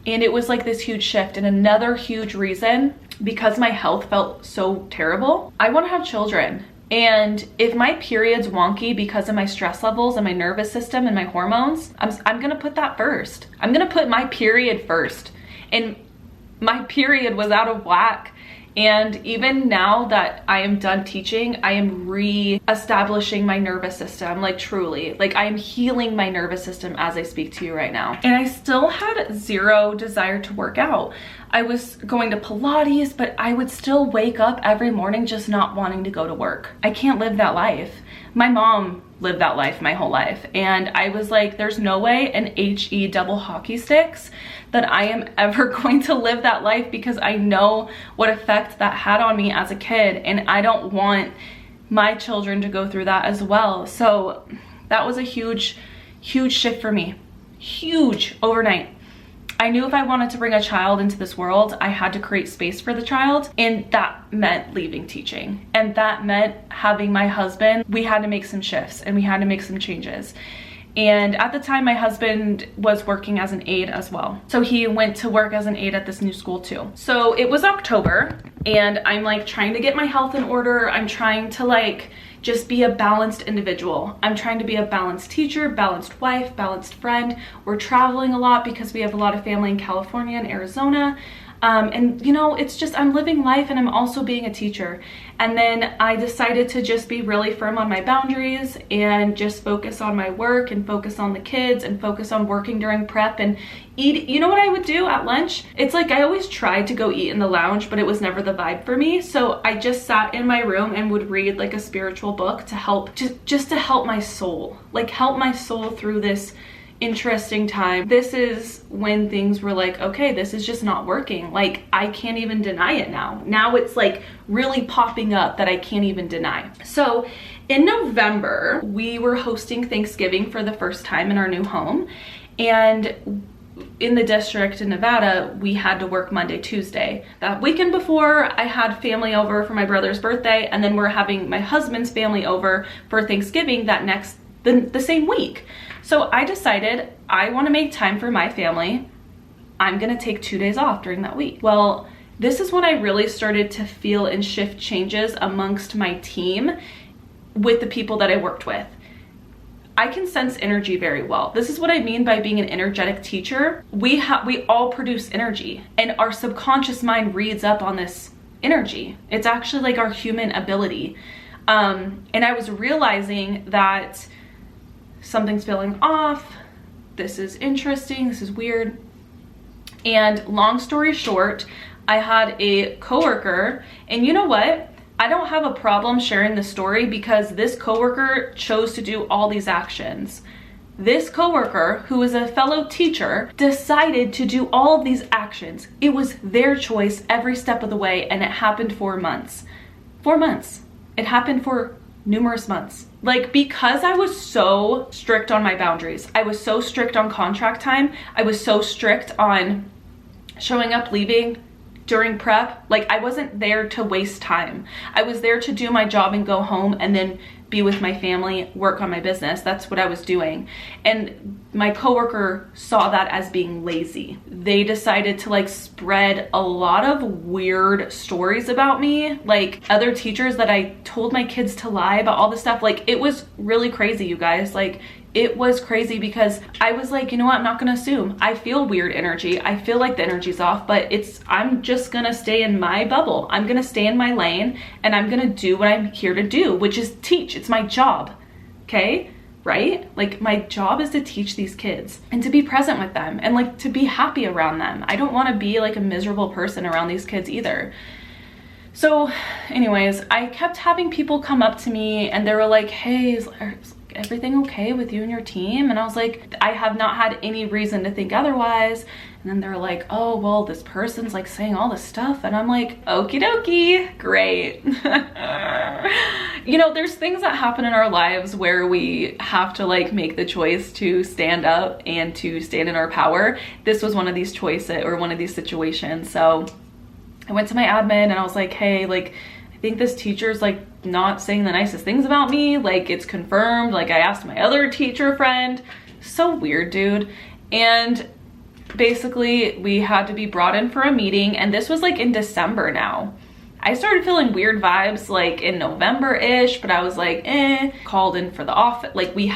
And it was like this huge shift. And another huge reason, because my health felt so terrible, I want to have children. And if my period's wonky because of my stress levels and my nervous system and my hormones, I'm gonna put that first. I'm gonna put my period first. And my period was out of whack. And even now that I am done teaching, I am re-establishing my nervous system, like truly. Like I am healing my nervous system as I speak to you right now. And I still had zero desire to work out. I was going to Pilates, but I would still wake up every morning just not wanting to go to work. I can't live that life. My mom lived that life my whole life. And I was like, there's no way an HE double hockey sticks that I am ever going to live that life, because I know what effect that had on me as a kid, and I don't want my children to go through that as well. So that was a huge, huge shift for me. Huge overnight. I knew if I wanted to bring a child into this world, I had to create space for the child, and that meant leaving teaching. And that meant having my husband. We had to make some shifts and we had to make some changes. And at the time, my husband was working as an aide as well. So he went to work as an aide at this new school too. So it was October, and I'm like trying to get my health in order. I'm trying to like just be a balanced individual. I'm trying to be a balanced teacher, balanced wife, balanced friend. We're traveling a lot because we have a lot of family in California and Arizona. And you know, it's just, I'm living life and I'm also being a teacher. And then I decided to just be really firm on my boundaries and just focus on my work and focus on the kids and focus on working during prep and eat. You know what I would do at lunch? It's like I always tried to go eat in the lounge, but it was never the vibe for me. So I just sat in my room and would read like a spiritual book to help, just to help my soul, like help my soul through this interesting time. This is when things were like, okay, this is just not working. Like I can't even deny it now. Now it's like really popping up that I can't even deny. So in November, we were hosting Thanksgiving for the first time in our new home. And in the district in Nevada, we had to work Monday, Tuesday. That weekend before, I had family over for my brother's birthday, and then we're having my husband's family over for Thanksgiving the same week. So I decided I want to make time for my family. I'm going to take 2 days off during that week. Well, this is when I really started to feel and shift changes amongst my team with the people that I worked with. I can sense energy very well. This is what I mean by being an energetic teacher. We all produce energy, and our subconscious mind reads up on this energy. It's actually like our human ability. And I was realizing that something's feeling off. This is interesting. This is weird. And long story short, I had a coworker, and you know what? I don't have a problem sharing the story because this coworker chose to do all these actions. This coworker, who is a fellow teacher, decided to do all of these actions. It was their choice every step of the way, and it happened for months. 4 months. It happened for numerous months. Like, because I was so strict on my boundaries, I was so strict on contract time, I was so strict on showing up, leaving during prep, like I wasn't there to waste time. I was there to do my job and go home and then be with my family, work on my business. That's what I was doing. And my coworker saw that as being lazy. They decided to like spread a lot of weird stories about me, like other teachers that I told my kids to lie about all this stuff. Like it was really crazy, you guys. Like it was crazy because I was like, you know what, I'm not gonna assume. I feel weird energy. I feel like the energy's off, but I'm just gonna stay in my bubble. I'm gonna stay in my lane and I'm gonna do what I'm here to do, which is teach. It's my job, okay? Right? Like my job is to teach these kids and to be present with them and like to be happy around them. I don't wanna be like a miserable person around these kids either. So anyways, I kept having people come up to me and they were like, hey, is everything okay with you and your team? And I was like, I have not had any reason to think otherwise. And then they're like, oh, well, this person's like saying all this stuff. And I'm like, okie dokie, great. You know, there's things that happen in our lives where we have to like make the choice to stand up and to stand in our power. This was one of these choices or one of these situations. So I went to my admin and I was like, hey, like, I think this teacher's like not saying the nicest things about me. Like it's confirmed. Like I asked my other teacher friend. So weird, dude. And basically we had to be brought in for a meeting, and this was like in December now. I started feeling weird vibes like in November-ish, but I was like, called in for the office. Like we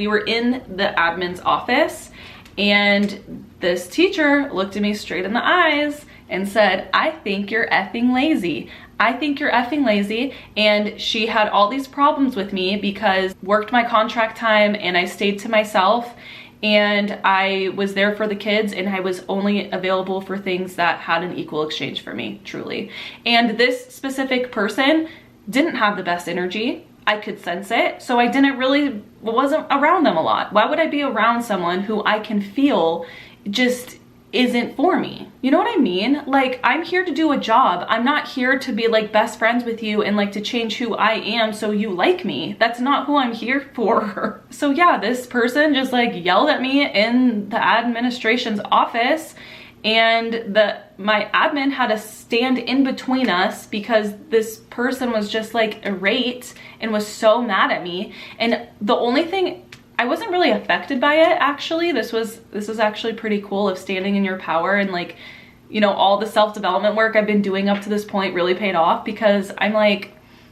were in the admin's office, and this teacher looked at me straight in the eyes and said, I think you're effing lazy. I think you're effing lazy. And she had all these problems with me because worked my contract time and I stayed to myself, and I was there for the kids, and I was only available for things that had an equal exchange for me, truly. And this specific person didn't have the best energy. I could sense it. So I wasn't around them a lot. Why would I be around someone who I can feel just isn't for me? You know what I mean? Like, I'm here to do a job. I'm not here to be like best friends with you and like to change who I am so you like me. That's not who I'm here for. So yeah, this person just like yelled at me in the administration's office, and my admin had to stand in between us because this person was just like irate and was so mad at me. And the only thing, I wasn't really affected by it, actually. This was actually pretty cool, of standing in your power, and like, you know, all the self-development work I've been doing up to this point really paid off, because I'm like,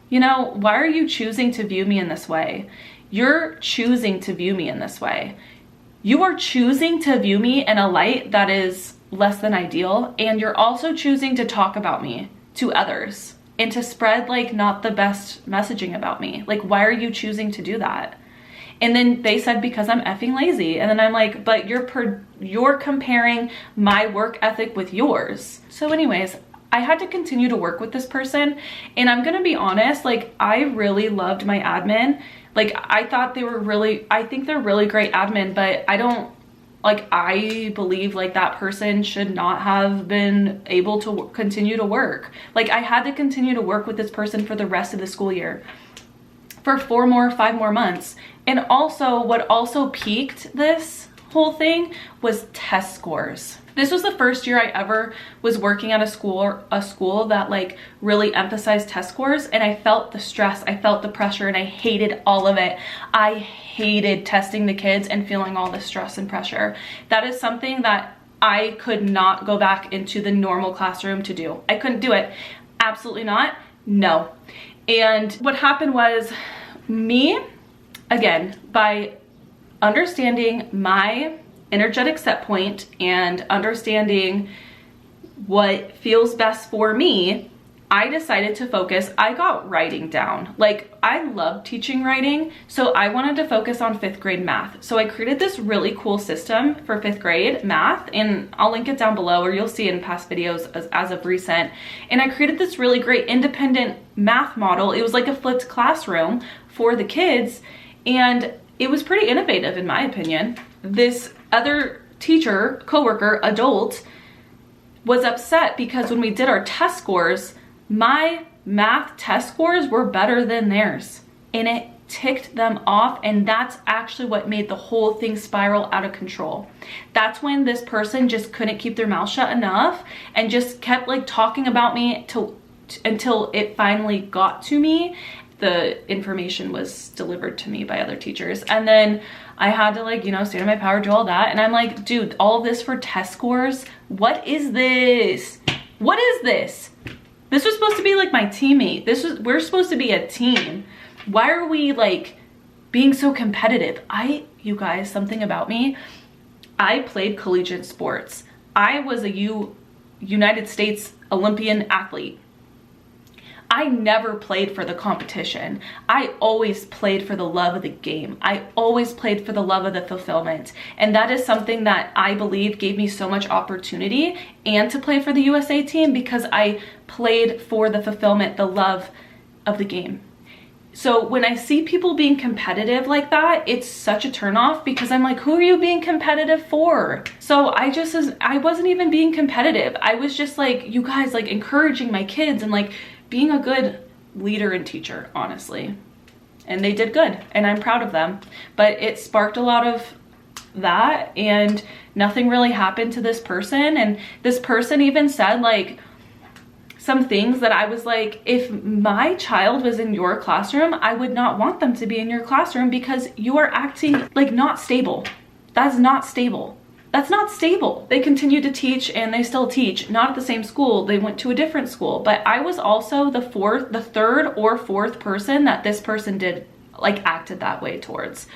you know, why are you choosing to view me in this way? You're choosing to view me in this way. You are choosing to view me in a light that is less than ideal, and you're also choosing to talk about me to others and to spread like not the best messaging about me. Like, why are you choosing to do that? And then they said because I'm effing lazy. And then I'm like, but you're comparing my work ethic with yours. So anyways, I had to continue to work with this person. And I'm gonna be honest, like, I really loved my admin. Like, I thought I think they're really great admin, but I believe like that person should not have been able to continue to work. Like, I had to continue to work with this person for the rest of the school year, for 5 more months. And also, what also peaked this whole thing was test scores. This was the first year I ever was working at a school that like really emphasized test scores, and I felt the stress, I felt the pressure, and I hated all of it. I hated testing the kids and feeling all the stress and pressure. That is something that I could not go back into the normal classroom to do. I couldn't do it. Absolutely not. No. And what happened was, me, again, by understanding my energetic set point and understanding what feels best for me, I decided to focus. I got writing down. Like, I love teaching writing, so I wanted to focus on 5th grade math. So I created this really cool system for 5th grade math, and I'll link it down below, or you'll see it in past videos as of recent. And I created this really great independent math model. It was like a flipped classroom for the kids, and it was pretty innovative in my opinion. This other teacher, coworker, adult, was upset because when we did our test scores, my math test scores were better than theirs, and it ticked them off. And that's actually what made the whole thing spiral out of control. That's when this person just couldn't keep their mouth shut enough and just kept like talking about me until it finally got to me. The information was delivered to me by other teachers, and then I had to like, you know, stand in my power, do all that. And I'm like, dude, all of this for test scores? What is this? What is this? This was supposed to be like my teammate. We're supposed to be a team. Why are we like being so competitive? You guys, something about me, I played collegiate sports. I was a United States Olympian athlete. I never played for the competition. I always played for the love of the game. I always played for the love of the fulfillment. And that is something that I believe gave me so much opportunity and to play for the USA team, because I played for the fulfillment, the love of the game. So when I see people being competitive like that, it's such a turnoff, because I'm like, who are you being competitive for? So I wasn't even being competitive. I was just like, you guys, like encouraging my kids and like being a good leader and teacher, honestly. And they did good, and I'm proud of them. But it sparked a lot of that, and nothing really happened to this person. And this person even said like some things that I was like, if my child was in your classroom, I would not want them to be in your classroom, because you are acting like not stable. That's not stable. That's not stable. They continue to teach and they still teach, not at the same school. They went to a different school, but I was also the third or fourth person that this person did, like, acted that way towards.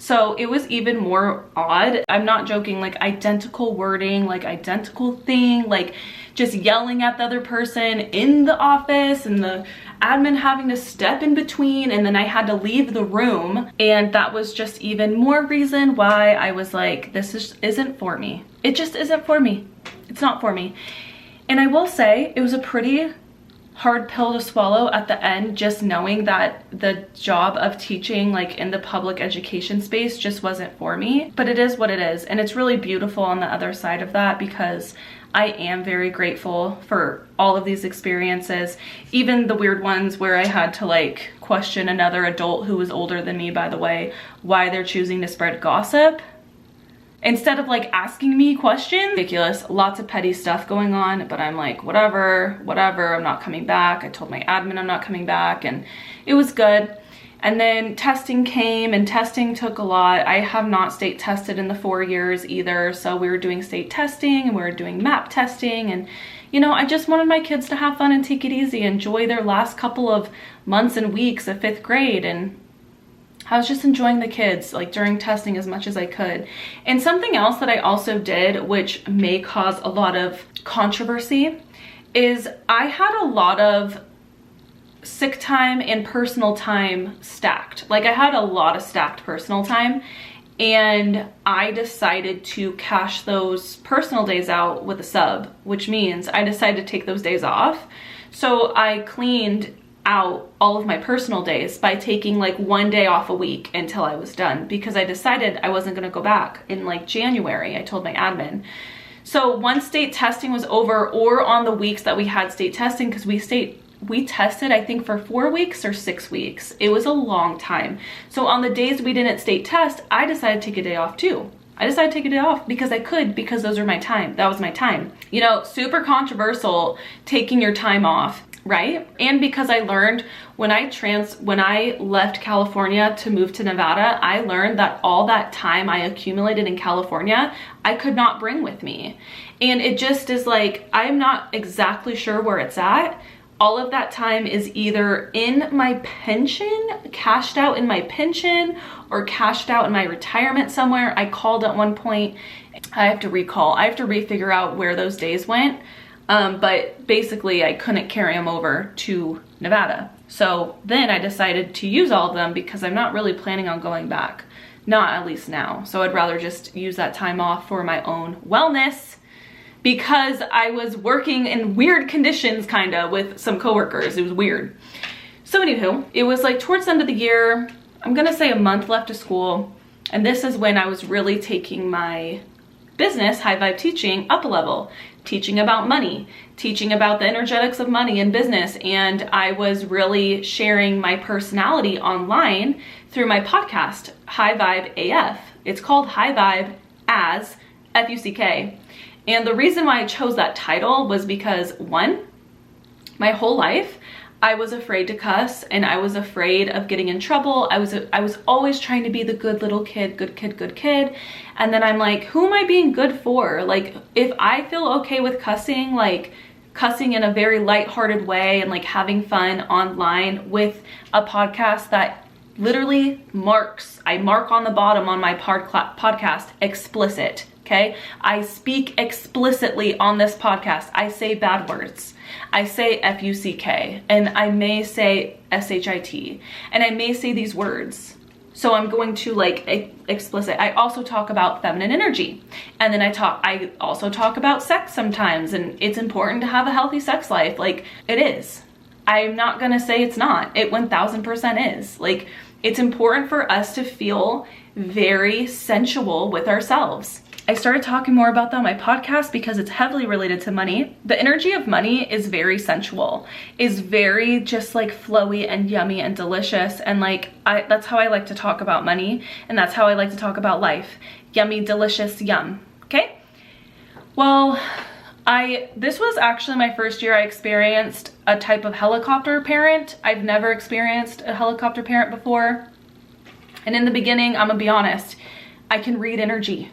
So it was even more odd. I'm not joking, like identical wording, like identical thing, like just yelling at the other person in the office and the admin having to step in between, and then I had to leave the room. And that was just even more reason why I was like, this isn't for me. It just isn't for me. It's not for me. And I will say it was a pretty hard pill to swallow at the end, just knowing that the job of teaching like in the public education space just wasn't for me. But it is what it is, and it's really beautiful on the other side of that, because I am very grateful for all of these experiences, even the weird ones where I had to like question another adult who was older than me, by the way, why they're choosing to spread gossip instead of like asking me questions. Ridiculous. Lots of petty stuff going on, but I'm like, whatever, I'm not coming back. I told my admin I'm not coming back, and it was good. And then testing came, and testing took a lot. I have not state tested in the 4 years either. So we were doing state testing and we were doing map testing, and you know, I just wanted my kids to have fun and take it easy, enjoy their last couple of months and weeks of 5th grade. And I was just enjoying the kids like during testing as much as I could. And something else that I also did, which may cause a lot of controversy, is I had a lot of sick time and personal time stacked. Like I had a lot of stacked personal time, and I decided to cash those personal days out with a sub, which means I decided to take those days off. So I cleaned out all of my personal days by taking like 1 day off a week until I was done, because I decided I wasn't going to go back in like January. I told my admin. So once state testing was over, or on the weeks that we had state testing, because we tested I think for 4 weeks or 6 weeks. It was a long time. So on the days we didn't state test, I decided to take a day off too. I decided to take a day off because I could, because those are my time. That was my time. You know, super controversial taking your time off, right? And because I learned when I left California to move to Nevada, I learned that all that time I accumulated in California, I could not bring with me. And it just is like, I'm not exactly sure where it's at. All of that time is either in my pension, cashed out in my pension, or cashed out in my retirement somewhere. I called at one point. I have to refigure out where those days went. But basically I couldn't carry them over to Nevada. So then I decided to use all of them, because I'm not really planning on going back. Not at least now. So I'd rather just use that time off for my own wellness, because I was working in weird conditions kind of with some coworkers. It was weird. So anywho, it was like towards the end of the year, I'm gonna say a month left of school. And this is when I was really taking my business, High Vibe Teaching, up a level. Teaching about money, teaching about the energetics of money in business. And I was really sharing my personality online through my podcast, High Vibe AF. It's called High Vibe as F-U-C-K. And the reason why I chose that title was because, one, my whole life, I was afraid to cuss, and I was afraid of getting in trouble. I was always trying to be the good little kid, good kid. And then I'm like, who am I being good for? Like, if I feel okay with cussing, like cussing in a very lighthearted way and like having fun online with a podcast that literally I mark on the bottom on my podcast, explicit. Okay, I speak explicitly on this podcast. I say bad words. I say F-U-C-K, and I may say S-H-I-T, and I may say these words. So I'm going to like explicit. I also talk about feminine energy, and then I also talk about sex sometimes, and it's important to have a healthy sex life. Like, it is. I'm not gonna say it's not. It 1000% is. Like, it's important for us to feel very sensual with ourselves. I started talking more about that on my podcast because it's heavily related to money. The energy of money is very sensual, is very just like flowy and yummy and delicious. And like, that's how I like to talk about money. And that's how I like to talk about life. Yummy, delicious, yum. Okay. Well, this was actually my first year I experienced a type of helicopter parent. I've never experienced a helicopter parent before. And in the beginning, I'm gonna be honest, I can read energy.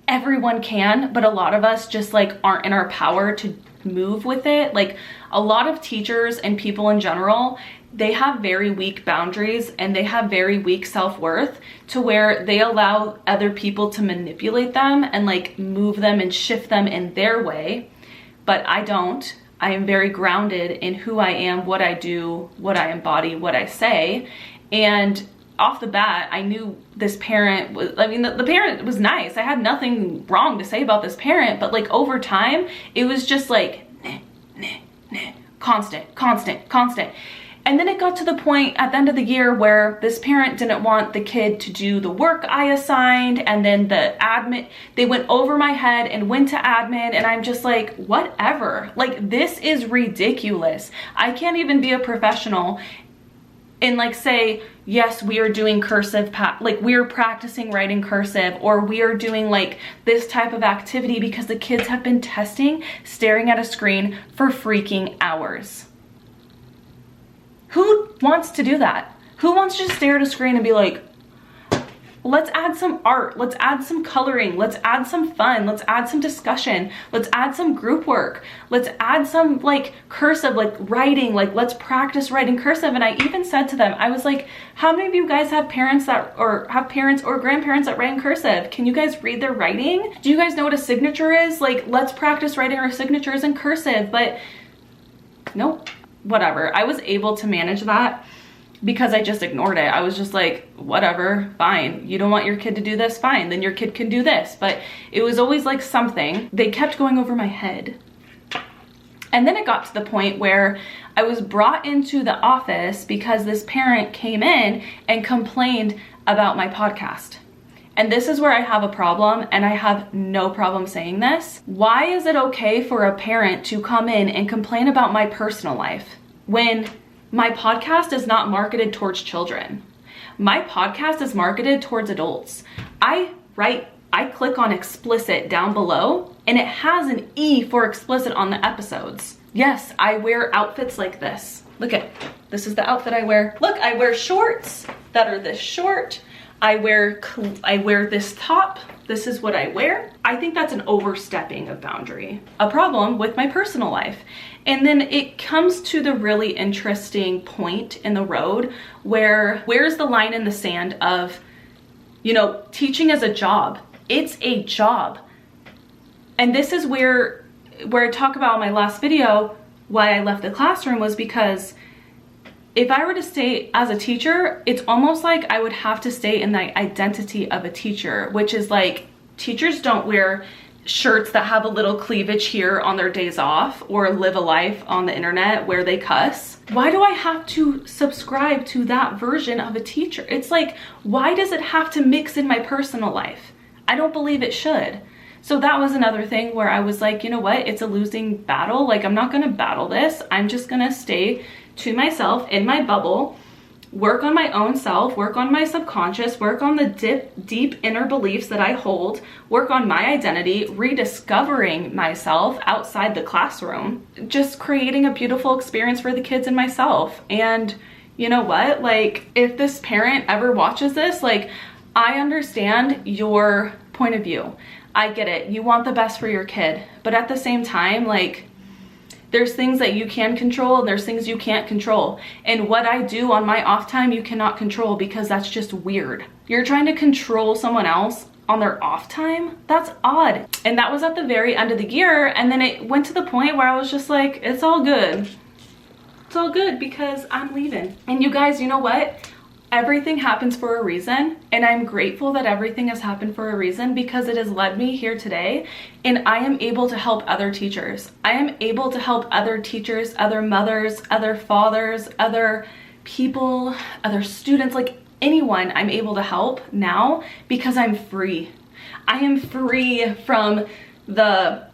everyone can, but a lot of us just like aren't in our power to move with it. Like a lot of teachers and people in general, they have very weak boundaries and they have very weak self-worth to where they allow other people to manipulate them and like move them and shift them in their way. But I don't. I am very grounded in who I am, what I do, what I embody, what I say. And off the bat, I knew this parent was, I mean, the parent was nice. I had nothing wrong to say about this parent, but like over time, it was just like, constant. And then it got to the point at the end of the year where this parent didn't want the kid to do the work I assigned, and then the admin, they went over my head and went to admin, and I'm just like, whatever. Like, this is ridiculous. I can't even be a professional and like say, yes, we are doing cursive, like we are practicing writing cursive, or we are doing like this type of activity because the kids have been testing, staring at a screen for freaking hours. Who wants to do that? Who wants to just stare at a screen and be like, let's add some art, let's add some coloring, let's add some fun, let's add some discussion, let's add some group work, let's add some like cursive, like writing, like let's practice writing cursive. And I even said to them, I was like, how many of you guys have parents that, or have parents or grandparents that write in cursive? Can you guys read their writing? Do you guys know what a signature is? Like, let's practice writing our signatures in cursive. But nope, whatever. I was able to manage that because I just ignored it. I was just like, whatever, fine. You don't want your kid to do this? Fine, then your kid can do this. But it was always like something. They kept going over my head. And then it got to the point where I was brought into the office because this parent came in and complained about my podcast. And this is where I have a problem, and I have no problem saying this. Why is it okay for a parent to come in and complain about my personal life when my podcast is not marketed towards children? My podcast is marketed towards adults. I click on explicit down below, and it has an E for explicit on the episodes. Yes, I wear outfits like this. Look at, this is the outfit I wear. Look, I wear shorts that are this short. I wear this top. This is what I wear. I think that's an overstepping of boundary. A problem with my personal life. And then it comes to the really interesting point in the road where, where's the line in the sand of, you know, teaching as a job. It's a job. And this is where I talk about in my last video why I left the classroom, was because if I were to stay as a teacher, it's almost like I would have to stay in the identity of a teacher, which is like, teachers don't wear shirts that have a little cleavage here on their days off, or live a life on the internet where they cuss. Why do I have to subscribe to that version of a teacher? It's like, why does it have to mix in my personal life? I don't believe it should. So that was another thing where I was like, you know what? It's a losing battle. Like, I'm not gonna battle this. I'm just gonna stay to myself in my bubble, work on my own self, work on my subconscious, work on the deep inner beliefs that I hold, work on my identity, rediscovering myself outside the classroom, just creating a beautiful experience for the kids and myself. And you know what? Like, if this parent ever watches this, like, I understand your point of view. I get it. You want the best for your kid. But at the same time, like, there's things that you can control and there's things you can't control. And what I do on my off time, you cannot control, because that's just weird. You're trying to control someone else on their off time? That's odd. And that was at the very end of the year. And then it went to the point where I was just like, it's all good. It's all good because I'm leaving. And you guys, you know what? Everything happens for a reason, and I'm grateful that everything has happened for a reason, because it has led me here today, and I am able to help other teachers. I am able to help other teachers, other mothers, other fathers, other people, other students, like anyone I'm able to help now, because I'm free. I am free from the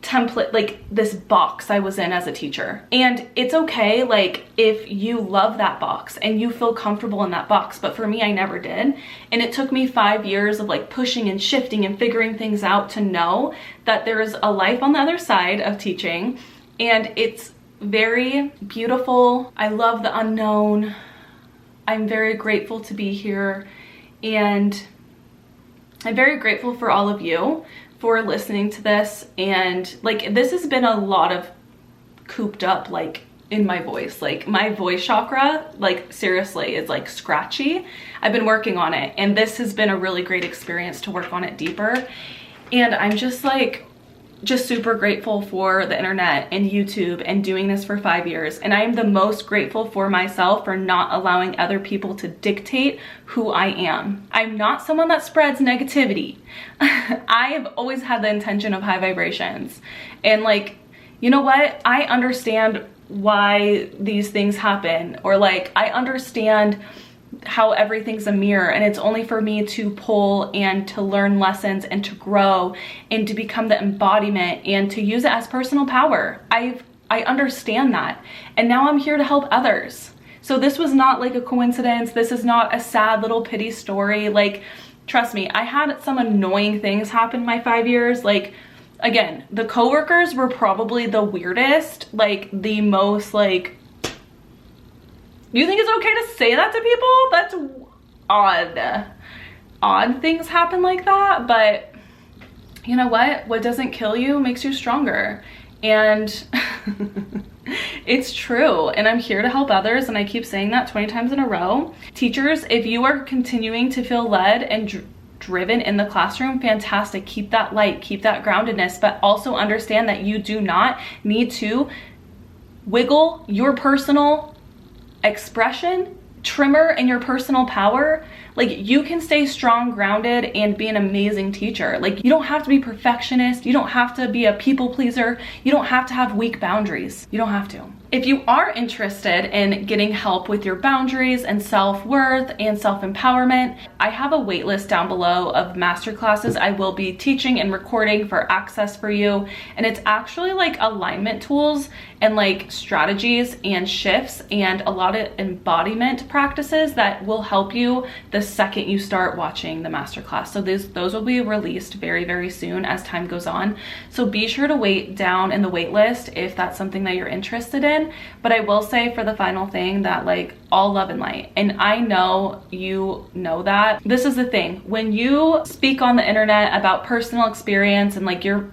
template, like this box I was in as a teacher. And it's okay, like, if you love that box and you feel comfortable in that box, but for me, I never did. And it took me 5 years of like pushing and shifting and figuring things out to know that there is a life on the other side of teaching, and it's very beautiful. I love the unknown. I'm very grateful to be here, and I'm very grateful for all of you for listening to this. And like, this has been a lot of cooped up, like, in my voice. Like, my voice chakra, like, seriously, is like scratchy. I've been working on it, and this has been a really great experience to work on it deeper. And I'm just like, just super grateful for the internet and YouTube and doing this for 5 years. And I am the most grateful for myself for not allowing other people to dictate who I am. I'm not someone that spreads negativity. I have always had the intention of high vibrations. And like, you know what? I understand why these things happen, or like, I understand how everything's a mirror, and it's only for me to pull and to learn lessons and to grow and to become the embodiment and to use it as personal power. I understand that, and now I'm here to help others. So this was not like a coincidence. This is not a sad little pity story. Like, trust me, I had some annoying things happen in my 5 years. Like, again, the coworkers were probably the weirdest, like the most like, you think it's okay to say that to people? That's odd. Odd things happen like that, but you know what? What doesn't kill you makes you stronger. And it's true. And I'm here to help others, and I keep saying that 20 times in a row. Teachers, if you are continuing to feel led and driven in the classroom, fantastic. Keep that light, keep that groundedness, but also understand that you do not need to wiggle your personal expression, trimmer, and your personal power. Like, you can stay strong, grounded, and be an amazing teacher. Like, you don't have to be perfectionist. You don't have to be a people pleaser. You don't have to have weak boundaries. You don't have to. If you are interested in getting help with your boundaries and self-worth and self-empowerment, I have a wait list down below of masterclasses I will be teaching and recording for access for you. And it's actually like alignment tools and like strategies and shifts and a lot of embodiment practices that will help you the second you start watching the masterclass. So those will be released very, very soon as time goes on. So be sure to wait down in the wait list if that's something that you're interested in. But I will say for the final thing that, like, all love and light. And I know you know that. This is the thing. When you speak on the internet about personal experience and like your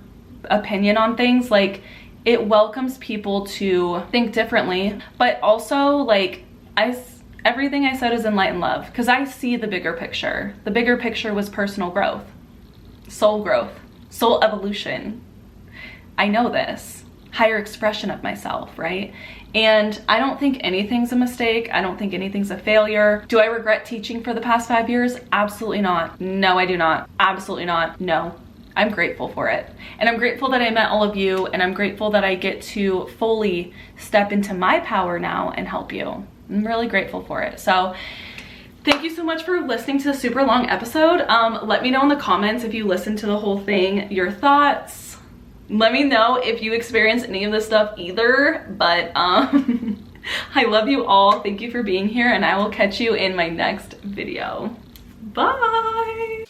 opinion on things, like, it welcomes people to think differently. But also, like, everything I said is in light and love, because I see the bigger picture. The bigger picture was personal growth, soul evolution. I know this. Higher expression of myself, right? And I don't think anything's a mistake. I don't think anything's a failure. Do I regret teaching for the past 5 years? Absolutely not. No, I do not. Absolutely not. No. I'm grateful for it. And I'm grateful that I met all of you, and I'm grateful that I get to fully step into my power now and help you. I'm really grateful for it. So thank you so much for listening to the super long episode. Let me know in the comments if you listened to the whole thing, your thoughts. Let me know if you experienced any of this stuff either, but I love you all. Thank you for being here, and I will catch you in my next video. Bye.